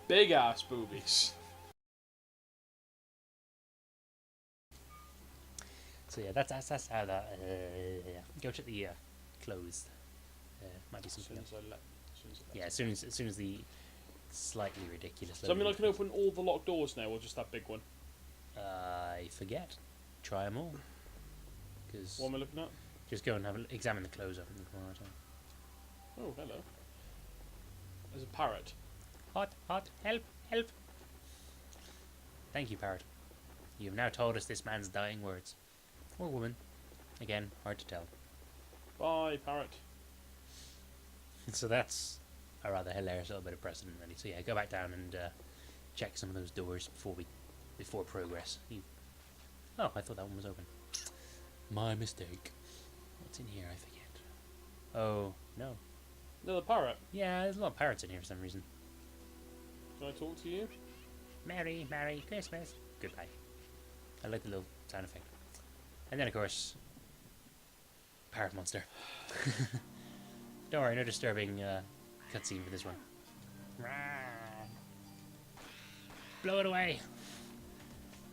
Big ass boobies. So yeah, that's how that. Go check the closed. Might be something else. Yeah, as soon as the slightly ridiculous. So I mean, I can open all the locked doors now, or just that big one. I forget. Try them all. Cause What am I looking at? just go and examine the clothes up in the corner. Oh, hello. There's a parrot. Hot, help, help. Thank you, parrot. You have now told us this man's dying words. Or woman. Again, hard to tell. Bye, parrot. So that's a rather hilarious little bit of precedent, really. So yeah, go back down and check some of those doors before progress. Oh, I thought that one was open. My mistake. What's in here? I forget. Oh, no. Another parrot. Yeah, there's a lot of parrots in here for some reason. Can I talk to you? Merry Christmas. Goodbye. I like the little sound effect. And then, of course, parrot monster. Don't worry, no disturbing cutscene for this one. Blow it away.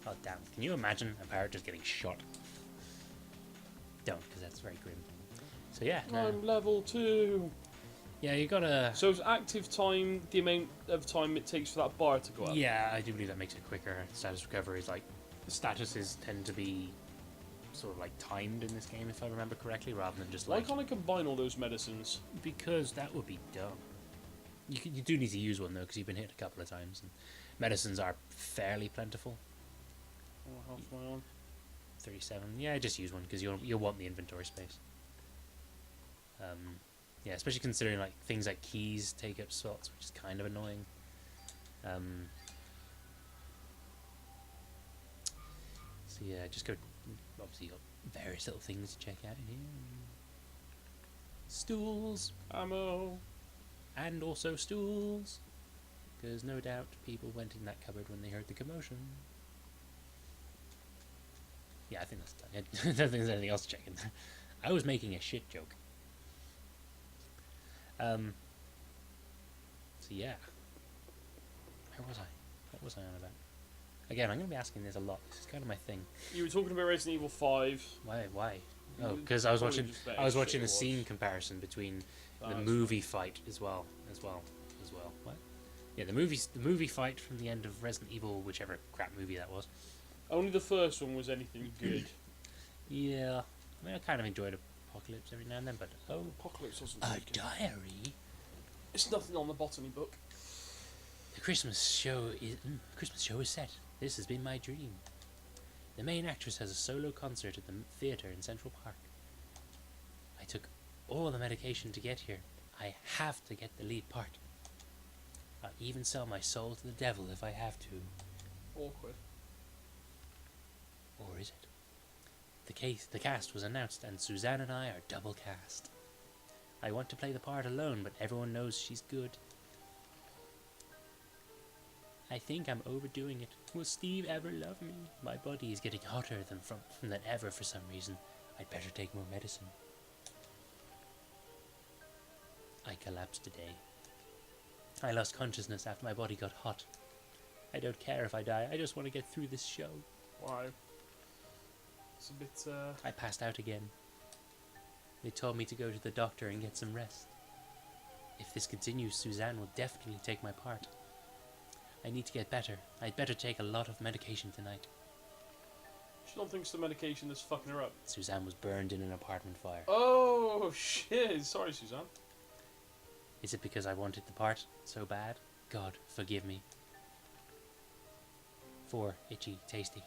Oh, damn. Can you imagine a parrot just getting shot? Don't, because that's very grim. So, yeah. I'm level 2. Yeah, you gotta... So is active time the amount of time it takes for that bar to go up? Yeah, I do believe that makes it quicker. Status recovery is like... Statuses tend to be sort of like timed in this game, if I remember correctly, rather than just Why like... can't I combine all those medicines? Because that would be dumb. You do need to use one, though, because you've been hit a couple of times. And medicines are fairly plentiful. What health am I on? 37. Yeah, just use one, because you'll want the inventory space. Yeah, especially considering like things like keys take up slots, which is kind of annoying. So yeah, just go... Obviously, you got various little things to check out in here. Stools! Ammo! And also stools! Because no doubt people went in that cupboard when they heard the commotion. Yeah, I think that's done. I don't think there's anything else to check in there. I was making a shit joke. So yeah. Where was I? What was I on about? Again, I'm going to be asking this a lot. This is kind of my thing. You were talking about Resident Evil 5. Why? Oh, because I was watching a scene comparison between the movie fight as well. What? Yeah, the movie fight from the end of Resident Evil, whichever crap movie that was. Only the first one was anything good. Yeah, I mean, I kind of enjoyed Apocalypse every now and then, but Apocalypse wasn't a so good. diary. It's nothing on the botany book. The Christmas show is set. This has been my dream. The main actress has a solo concert at the theatre in Central Park. I took all the medication to get here. I have to get the lead part. I'll even sell my soul to the devil if I have to. Awkward. Or is it? The cast was announced and Suzanne and I are double cast. I want to play the part alone, but everyone knows she's good. I think I'm overdoing it. Will Steve ever love me? My body is getting hotter than ever for some reason. I'd better take more medicine. I collapsed today. I lost consciousness after my body got hot. I don't care if I die, I just want to get through this show. Why? It's a bit, I passed out again. They told me to go to the doctor and get some rest. If this continues, Suzanne will definitely take my part. I need to get better. I'd better take a lot of medication tonight. She don't think it's the medication that's fucking her up. Suzanne was burned in an apartment fire. Oh, shit. Sorry, Suzanne. Is it because I wanted the part so bad? God, forgive me. 4. Itchy, tasty.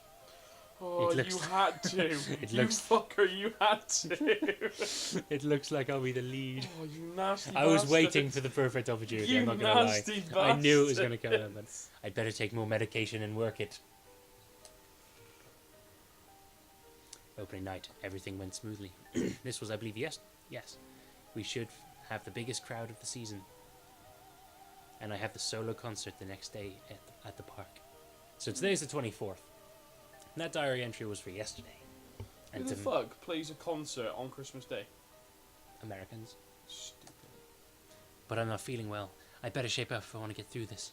Oh, you had to. You fucker, you had to. It looks like I'll be the lead. Oh, you nasty I was bastard. waiting for the perfect opportunity, You I'm not gonna lie. nasty I knew it was bastard. gonna come, but I'd better take more medication and work it. Opening night, everything went smoothly. This was, I believe, yes. We should have the biggest crowd of the season. And I have the solo concert the next day at the park. So today's the 24th. And that diary entry was for yesterday. Who the fuck plays a concert on Christmas Day? Americans. Stupid. But I'm not feeling well. I'd better shape up if I want to get through this.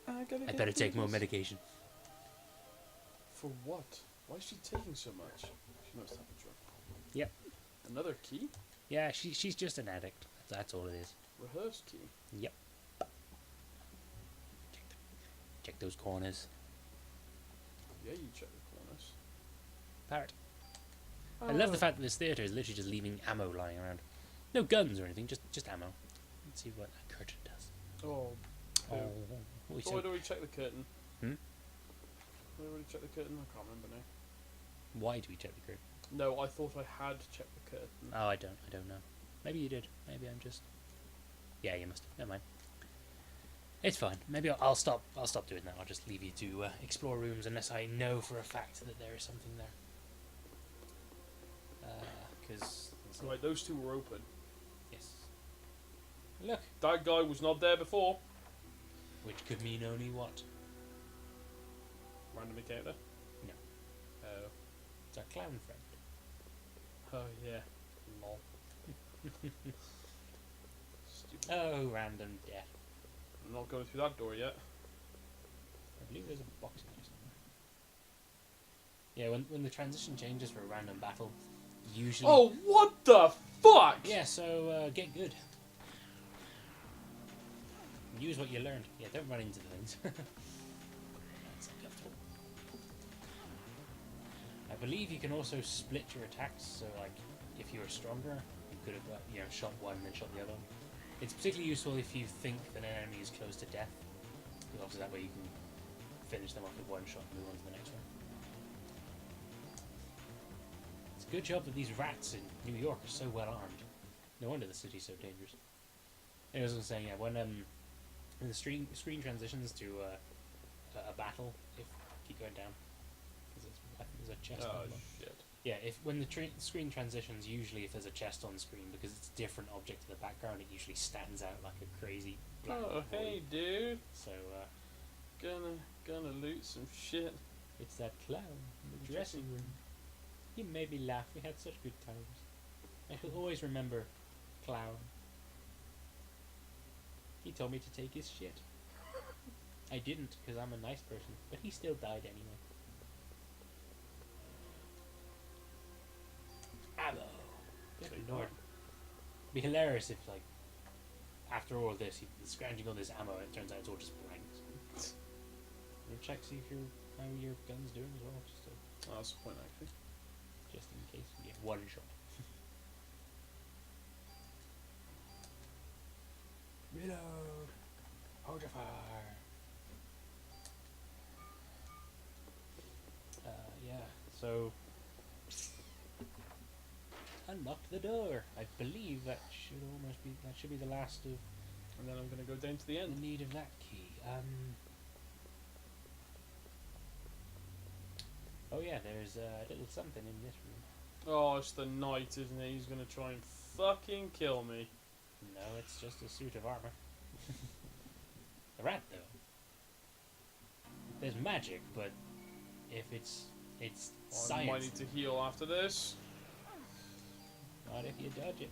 I better take more medication. For what? Why is she taking so much? She must have a drug problem. Yep. Another key? Yeah, she's just an addict. That's all it is. Rehearse key? Yep. Check those corners. Yeah, you check the corners. Parrot. I love the fact that this theatre is literally just leaving ammo lying around. No guns or anything, just ammo. Let's see what that curtain does. Oh. Oh, Why do we check the curtain? Hmm? Why do we check the curtain? I can't remember now. Why do we check the curtain? No, I thought I had checked the curtain. Oh, I don't know. Maybe you did. Maybe I'm just... Yeah, you must have. Never mind. It's fine. Maybe I'll stop doing that. I'll just leave you to explore rooms unless I know for a fact that there is something there. Because... Right, those two were open. Yes. Look. That guy was not there before. Which could mean only what? Random encounter? No. Oh. It's our clown friend. Oh, yeah. Lol. Stupid. Oh, random death. I'm not going through that door yet. I believe there's a box in there somewhere. Yeah, when the transition changes for a random battle, usually... Oh, what the fuck? Yeah, so get good. Use what you learned. Yeah, don't run into the things. That's uncomfortable. I believe you can also split your attacks, so like, if you were stronger, you could have shot one and then shot the other one. It's particularly useful if you think that an enemy is close to death, because obviously that way you can finish them off with one shot and move on to the next one. It's a good job that these rats in New York are so well armed. No wonder the city's so dangerous. As I was saying, yeah, when the screen transitions to a battle, keep going down, because I think there's a chest. Oh on the shit. Yeah, when the screen transitions, usually if there's a chest on the screen, because it's a different object in the background, it usually stands out like a crazy black Oh, void. hey, dude. So, Gonna loot some shit. it's that clown in the dressing room. He made me laugh. We had such good times. I shall always remember Clown. He told me to take his shit. I didn't, because I'm a nice person, but he still died anyway. Ammo. Good lord. It'd be hilarious if, like, after all this, he's scrounging all this ammo, and it turns out it's all just blanks. We'll check, see if how your gun's doing as well, Oh, that's the point, actually. just in case you get one shot. Reload! Hold your fire! Yeah, so... Unlock the door! I believe that should be the last of And then I'm gonna go down to the the end. need of that key. Oh yeah, there's a little something in this room. Oh, it's the knight, isn't it? He's gonna try and fucking kill me. No, it's just a suit of armor. The rat, though. There's magic, but if it's I science. might need to heal after this. Not if you dodge it.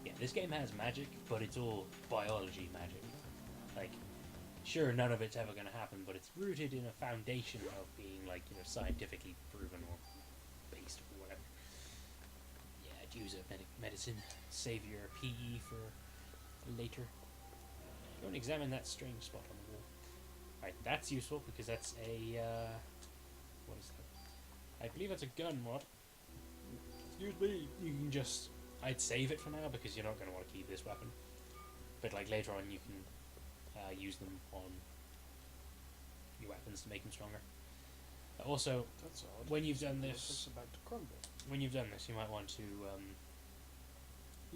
Yeah, this game has magic, but it's all biology magic. Like, sure, none of it's ever going to happen, but it's rooted in a foundation of being, like, scientifically proven or based or whatever. Yeah, I'd use a medicine. Save your PE for later. Go and examine that strange spot on the wall. Right, that's useful because that's a, what is that? I believe that's a gun mod. Excuse me. You can just, I'd save it for now because you're not going to want to keep this weapon. But like later on you can use them on your weapons to make them stronger. Also, That's odd. when you've done It's this, about to crumble. you might want to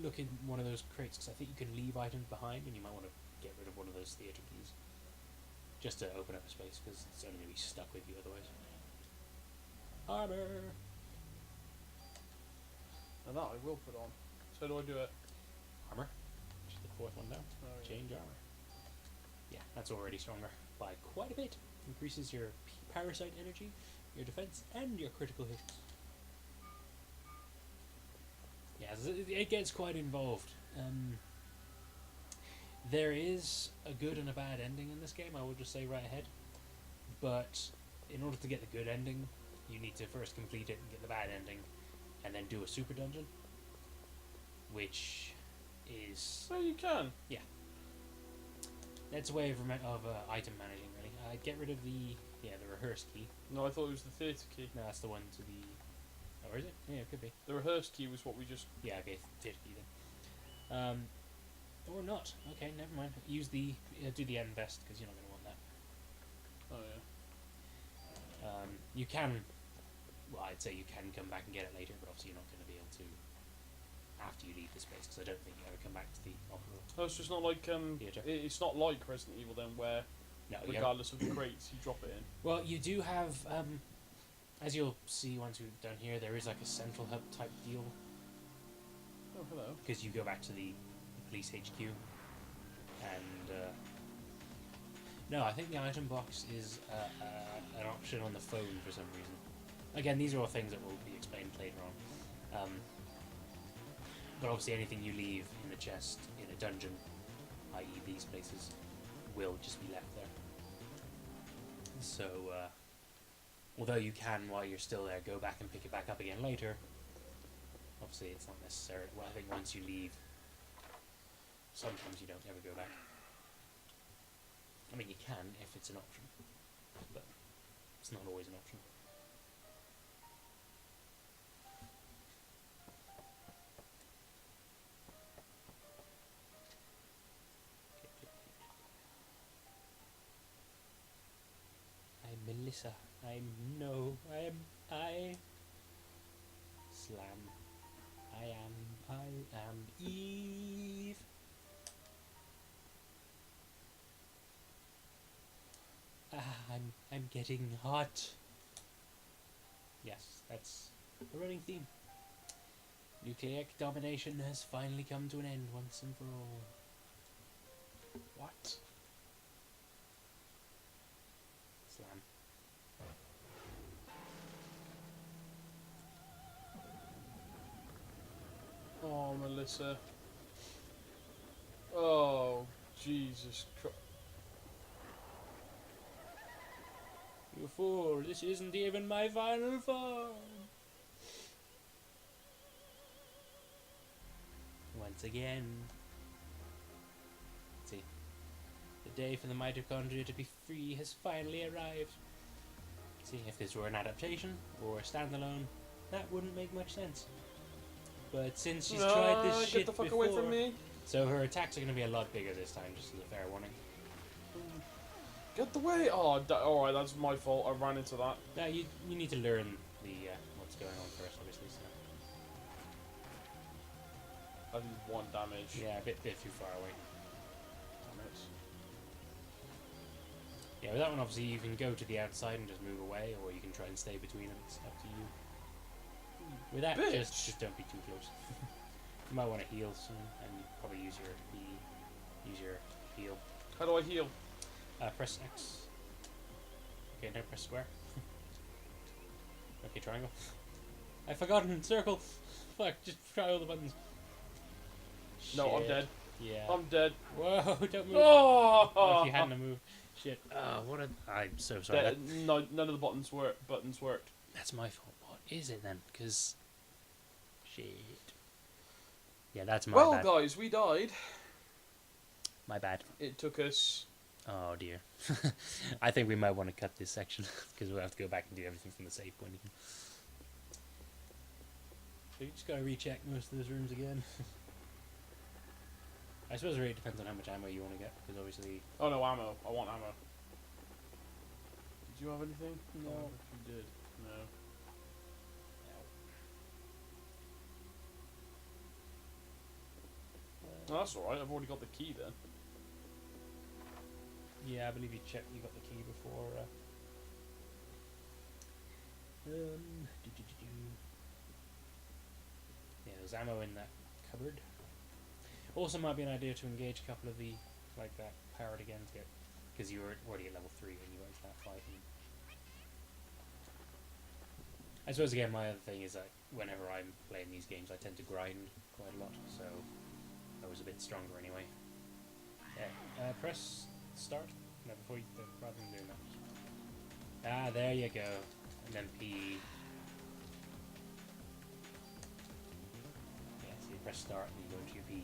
look in one of those crates because I think you can leave items behind, and you might want to get rid of one of those theatre keys just to open up a space because it's only going to be stuck with you otherwise. Armor. And that I will put on. So how do I do it? Armor. Which is the fourth one down. Oh, yeah. Change armor. Yeah, that's already stronger by quite a bit. Increases your parasite energy, your defense, and your critical hits. Yeah, it gets quite involved. There is a good and a bad ending in this game, I will just say right ahead. But in order to get the good ending, you need to first complete it and get the bad ending, and then do a super dungeon, which is... So you can. Yeah. That's a way of item managing, really. Get rid of the rehearse key. No, I thought it was the theatre key. No, that's the one to the... Oh, is it? Yeah, it could be. The rehearse key was what we just... Yeah, okay, theatre key then. Or not. Okay, never mind. Use the... do the end best, because you're not going to want that. Oh, yeah. You can... Well, I'd say you can come back and get it later, but obviously you're not going to be able to after you leave this place, because I don't think you ever come back to the opera Oh, it's just not like... theatre. It's not like Resident Evil then, where No, regardless of the crates, you drop it in. well, you do have... as you'll see once we're done here, there is like a central hub type deal, Oh, hello. because you go back to the police HQ, and no, I think the item box is an option on the phone for some reason. Again, these are all things that will be explained later on. But obviously anything you leave in the chest in a dungeon, i.e. these places, will just be left there. So, although you can, while you're still there, go back and pick it back up again later, obviously it's not necessary. Well, I think once you leave, sometimes you don't ever go back. I mean, you can if it's an option, but it's not always an option. I'm Melissa. I Slam. I am Eve. I'm getting hot. Yes, that's a running theme. Nucleic domination has finally come to an end once and for all. What? Slam. Oh, Melissa. Oh, Jesus Christ. You fool, this isn't even my final form. Once again. See, the day for the mitochondria to be free has finally arrived. See, if this were an adaptation or a standalone, that wouldn't make much sense. But since she's tried this shit get the fuck before, away from me. so her attacks are going to be a lot bigger this time, just as a fair warning. Get the way. Oh, alright, that's my fault. I ran into that. Now you need to learn the what's going on first, obviously. So. I did 1 damage. Yeah, a bit too far away. Damn it. Yeah, with that one obviously you can go to the outside and just move away, or you can try and stay between them. It's up to you. With that, Bitch. just don't be too close. You might want to heal soon, and you probably use your heal. How do I heal? Press X. Okay, now press square. Okay, triangle. I've forgotten circle. Fuck, just try all the buttons. No, I'm Shit. dead. Yeah. I'm dead. Whoa! Don't move. Oh! Oh, if you hadn't moved. Shit. What a... I'm so sorry. No, none of the buttons worked. That's my fault. What is it then? Because... Shit. Yeah, that's my bad. Well, guys, we died. My bad. It took us... Oh, dear. I think we might want to cut this section, because we'll have to go back and do everything from the save point again. So you just gotta recheck most of those rooms again. I suppose it really depends on how much ammo you want to get, because obviously... Oh, no, ammo. I want ammo. Did you have anything? No. Oh, if you did. No. No, that's alright. I've already got the key then. Yeah, I believe you checked. You got the key before. Yeah, there's ammo in that cupboard. Also, might be an idea to engage a couple of the that powered again to get, because you were already at level 3 when you went to that 5. I suppose again, my other thing is that whenever I'm playing these games, I tend to grind quite a lot, so I was a bit stronger anyway. Yeah. Press start. No, before you rather than doing that. Ah, there you go. And then P. Yeah, so you press start and you go into your P.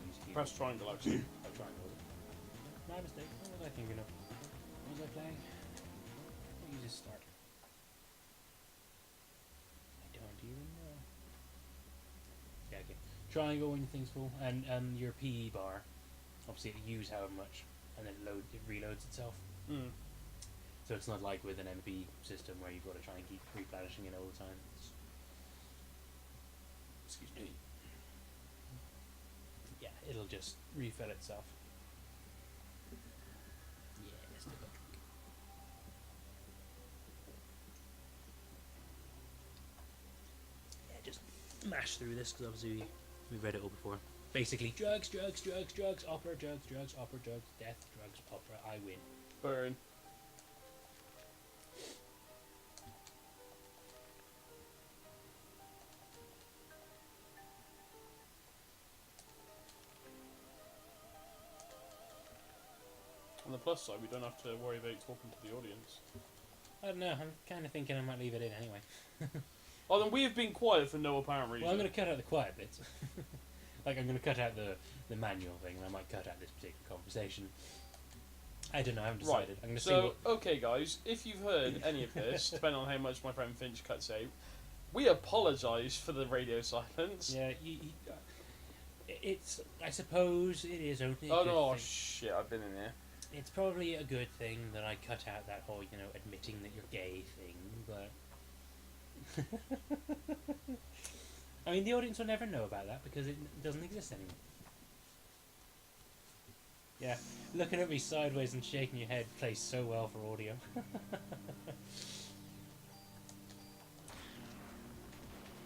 Use Q. Press triangle, actually. Oh, triangle, was it? My mistake. What was I thinking of? What was I playing? What uses start? I don't even know. Yeah, okay. Triangle when things full, and your P bar. Obviously, it use however much, and then it reloads itself. Mm. So it's not like with an MP system where you've got to try and keep replenishing it all the time. Excuse me. Yeah, it'll just refill itself. Yeah, let's do it. Yeah, just mash through this because obviously we've read it all before. Basically, drugs, drugs, drugs, drugs, opera, drugs, drugs, opera, drugs, death, drugs, opera, I win. Burn. On the plus side, we don't have to worry about talking to the audience. I don't know, I'm kind of thinking I might leave it in anyway. Oh, then we have been quiet for no apparent reason. Well, I'm going to cut out the quiet bits. Like, I'm going to cut out the manual thing, and I might cut out this particular conversation. I don't know, I haven't decided. Right. I'm going to see So, what... okay, guys, if you've heard any of this, depending on how much my friend Finch cuts out, we apologise for the radio silence. Yeah, it's... I suppose it is only a Oh good no, thing. shit, I've been in there. It's probably a good thing that I cut out that whole, admitting that you're gay thing, but... I mean, the audience will never know about that because it doesn't exist anymore. Yeah, looking at me sideways and shaking your head plays so well for audio.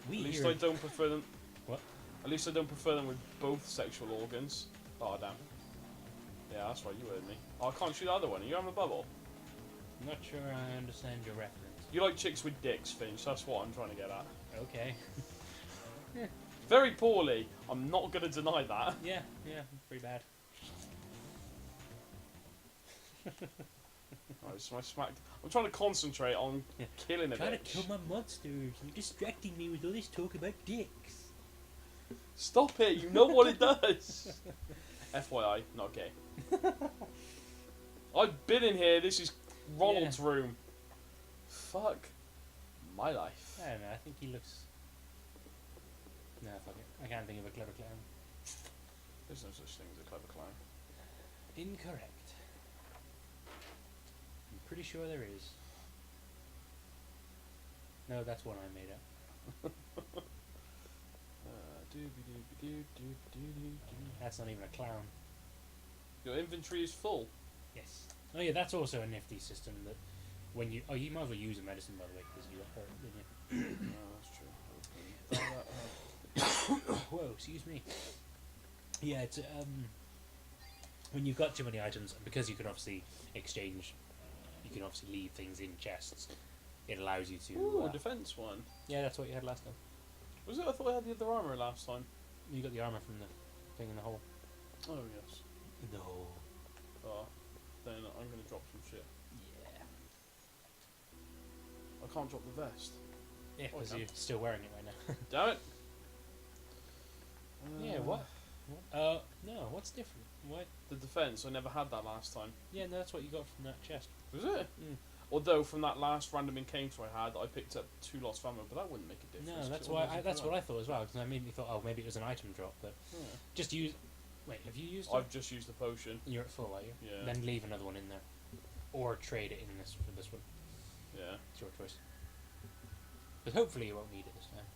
At least I don't prefer them. What? At least I don't prefer them with both sexual organs. Oh damn. Yeah, that's right. You heard me. Oh, I can't shoot the other one. Are you having a bubble? I'm not sure I understand your reference. You like chicks with dicks, Finch. That's what I'm trying to get at. Okay. Very poorly. I'm not going to deny that. Yeah, pretty bad. Right, so I smacked. I'm trying to concentrate on killing a Trying bitch. to kill my monsters. You're distracting me with all this talk about dicks. Stop it! You know what it does. FYI, not gay. I've been in here. This is Ronald's room. Fuck my life. I don't know, I think he looks... No, fuck it. I can't think of a clever clown. There's no such thing as a clever clown. Incorrect. I'm pretty sure there is. No, that's one I made up. That's not even a clown. Your inventory is full. Yes. Oh yeah, that's also a nifty system that when you... Oh, you might as well use a medicine, by the way, because you got hurt, didn't you? No, that's true. Whoa, excuse me. Yeah, it's when you've got too many items, because you can obviously exchange, you can obviously leave things in chests. It allows you to. Ooh, a defense one. Yeah, that's what you had last time. Was it? I thought I had the other armor last time. You got the armor from the thing in the hole. Oh yes. In the hole. Oh, then I'm gonna drop some shit. Yeah. I can't drop the vest. Yeah, Oh, because I you're still wearing it right now. Damn it. Yeah. What? No. What's different? What? The defense. I never had that last time. Yeah, no, that's what you got from that chest. Was it? Mm. Although from that last random encounter I had, I picked up 2 lots of ammo, but that wouldn't make a difference. No, that's why. That's what I thought as well. Because I immediately thought, oh, maybe it was an item drop, but Yeah. just use. Wait, have you used it? I've just used the potion. You're at full, are you? Yeah. Then leave another one in there, or trade it in this for this one. Yeah. It's your choice. But hopefully you won't need it this time.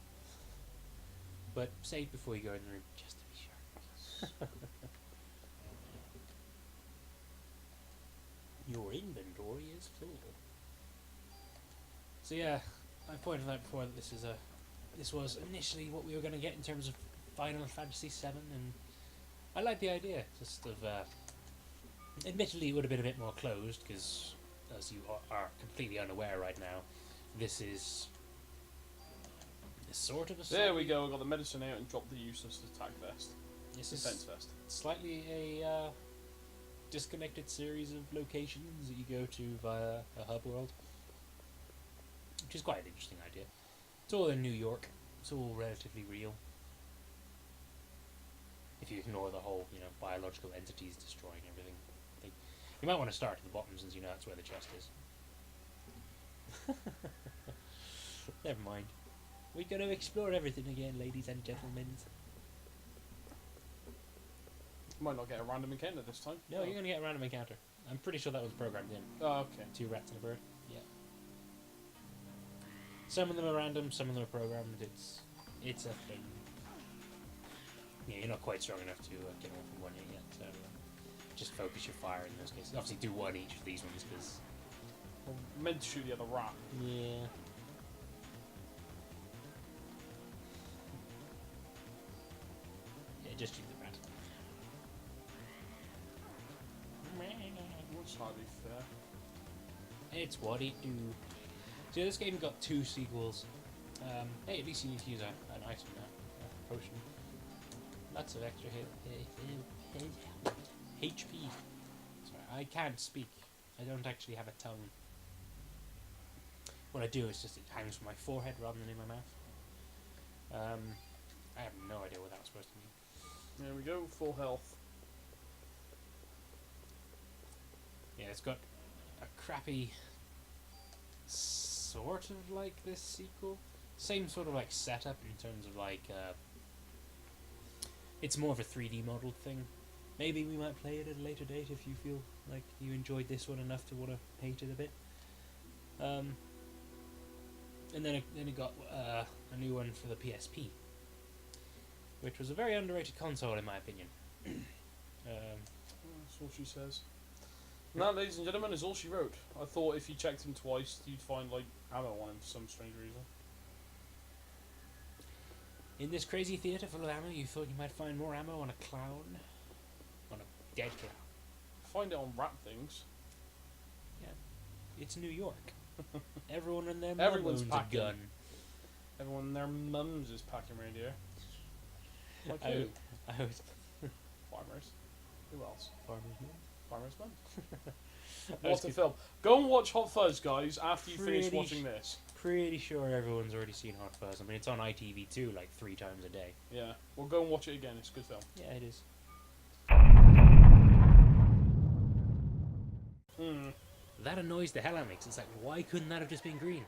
But save before you go in the room, just to be sure. Your inventory is full. So yeah, I pointed out before that this was initially what we were going to get in terms of Final Fantasy VII, and I like the idea. Just of, admittedly, it would have been a bit more closed because, as you are completely unaware right now, this is sort of a. There we go. I got the medicine out and dropped the useless attack vest. This Defense is vest. slightly a disconnected series of locations that you go to via a hub world, which is quite an interesting idea. It's all in New York. It's all relatively real. If you ignore the whole, biological entities destroying everything. You might want to start at the bottom since you know that's where the chest is. Never mind. We're going to explore everything again, ladies and gentlemen. Might not get a random encounter this time. No, you're going to get a random encounter. I'm pretty sure that was programmed in. Oh, okay. 2 rats and a bird. Yeah. Some of them are random, some of them are programmed. It's a thing. Yeah, you're not quite strong enough to get one from one yet, so just focus your fire in those cases. Obviously, do one each of these ones because. Well, meant to shoot the other rat. Yeah. Yeah, just shoot the rat. That's hardly fair. It's what it do. So this game got 2 sequels. Hey, at least you need to use an item now, a potion. Lots of extra HP. Sorry, I can't speak. I don't actually have a tongue. What I do is just it hangs from my forehead rather than in my mouth. I have no idea what that was supposed to mean. There we go, full health. Yeah, it's got a crappy sort of like this sequel. Same sort of like setup in terms of like it's more of a 3D modeled thing. Maybe we might play it at a later date if you feel like you enjoyed this one enough to want to hate it a bit. And then it got a new one for the PSP, which was a very underrated console in my opinion. That's all she says. And that, ladies and gentlemen, is all she wrote. I thought if you checked him twice, you'd find like ammo on him for some strange reason. In this crazy theatre full of ammo, you thought you might find more ammo on a clown? On a dead clown. Find it on rat things. Yeah. It's New York. Everyone and their Everyone's mum owns a packing. gun. Everyone and their mums is packing reindeer. Like I who? was Farmers. Who else? farmers. Farmers' mums. I was What a film. Go and watch Hot Fuzz, guys, after you finish Pretty watching this. Pretty sure everyone's already seen Hot Fuzz. I mean, it's on ITV2 like 3 times a day. Yeah. Well, go and watch it again. It's a good film. Yeah, it is. Hmm. That annoys the hell out of me. 'Cause it's like, why couldn't that have just been green?